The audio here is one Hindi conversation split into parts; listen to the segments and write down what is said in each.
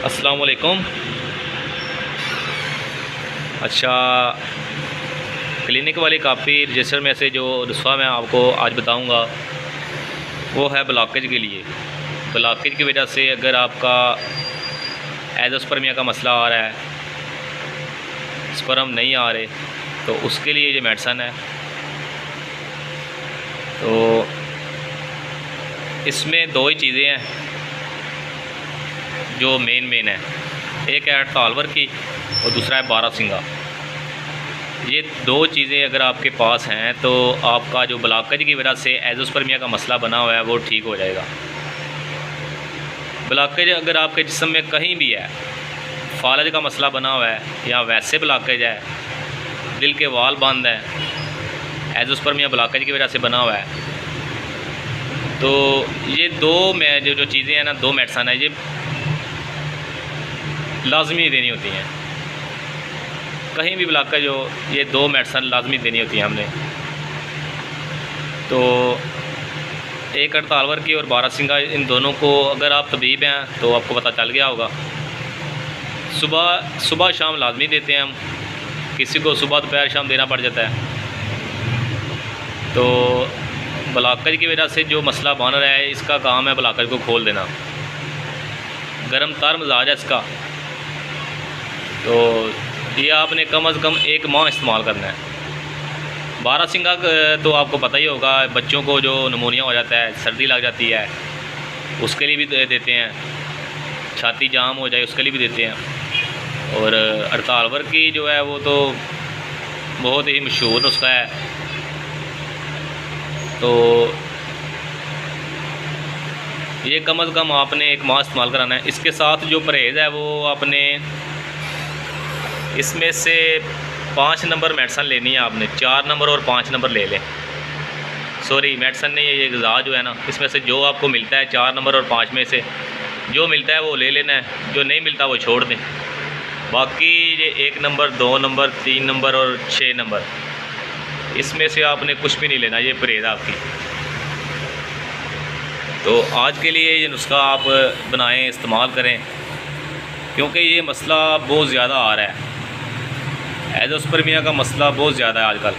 अस्सलाम वालेकुम। अच्छा, क्लिनिक वाली काफ़ी रजिस्टर में से जो नुस्खा मैं आपको आज बताऊंगा वो है ब्लॉकेज के लिए। ब्लॉकेज की वजह से अगर आपका एज़ोस्पर्मिया का मसला आ रहा है, स्पर्म नहीं आ रहे, तो उसके लिए ये मेडिसन है। तो इसमें दो ही चीज़ें हैं जो मेन है। एक है टालवर की और दूसरा है बारहसिंगा। ये दो चीज़ें अगर आपके पास हैं तो आपका जो ब्लॉकेज की वजह से एज़ोस्पर्मिया का मसला बना हुआ है वो ठीक हो जाएगा। ब्लॉकेज अगर आपके जिस्म में कहीं भी है, फालज का मसला बना हुआ है या वैसे ब्लॉकेज है, दिल के वाल बंद हैं, एज़ोस्पर्मिया ब्लॉकेज की वजह से बना हुआ है, तो ये दो में जो चीज़ें हैं ना, दो मेडिसन है, ये लाजमी देनी होती हैं। कहीं भी ब्लॉकेज हो, ये दो मेडिसन लाजमी देनी होती हैं हमने। तो एक हड़तालवर की और बारहसिंगा, इन दोनों को अगर आप तबीब हैं तो आपको पता चल गया होगा। सुबह शाम लाजमी देते हैं हम, किसी को सुबह दोपहर शाम देना पड़ जाता है। तो ब्लॉकेज की वजह से जो मसला बन रहा है, इसका काम है ब्लॉकेज को खोल देना। गर्म तर मिजाज है इसका, तो ये आपने कम अज़ कम 1 माह इस्तेमाल करना है। बारहसिंगा तो आपको पता ही होगा, बच्चों को जो निमोनिया हो जाता है, सर्दी लग जाती है, उसके लिए भी देते हैं। छाती जाम हो जाए उसके लिए भी देते हैं। और हड़तालवर की जो है वो तो बहुत ही मशहूर नुस्खा है। तो ये कम अज़ कम आपने 1 माह इस्तेमाल कराना है। इसके साथ जो परहेज़ है वो आपने इसमें से 5 नंबर मेडिसन लेनी है आपने। 4 नंबर और 5 नंबर ले लें। सॉरी, मेडिसन नहीं है, ये ग़िज़ा जो है ना, इसमें से जो आपको मिलता है 4 नंबर और 5 में से जो मिलता है वो ले लेना है, जो नहीं मिलता वो छोड़ दें। बाकी ये 1 नंबर, 2 नंबर, 3 नंबर और 6 नंबर, इसमें से आपने कुछ भी नहीं लेना। ये परहेज़ आपकी। तो आज के लिए ये नुस्खा आप बनाएं, इस्तेमाल करें, क्योंकि ये मसला बहुत ज़्यादा आ रहा है। एज़ोस्पर्मिया का मसला बहुत ज़्यादा है आजकल।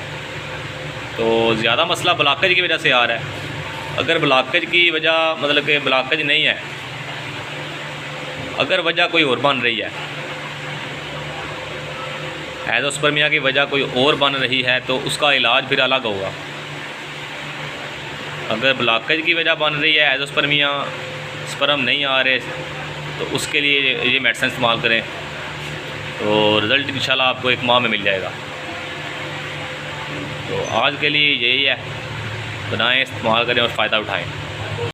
तो ज़्यादा मसला ब्लॉकेज की वजह से आ रहा है। अगर ब्लॉकेज की वजह, मतलब कि ब्लॉकेज नहीं है, अगर वजह कोई और बन रही है, एज़ोस्पर्मिया की वजह कोई और बन रही है, तो उसका इलाज फिर अलग होगा। अगर ब्लॉकेज की वजह बन रही है, एज़ोस्पर्मिया, स्पर्म नहीं आ रहे, तो उसके लिए ये मेडिसिन इस्तेमाल करें, तो रिज़ल्ट इंशाल्लाह आपको 1 माह में मिल जाएगा। तो आज के लिए यही है, बनाएं, इस्तेमाल करें और फ़ायदा उठाएं।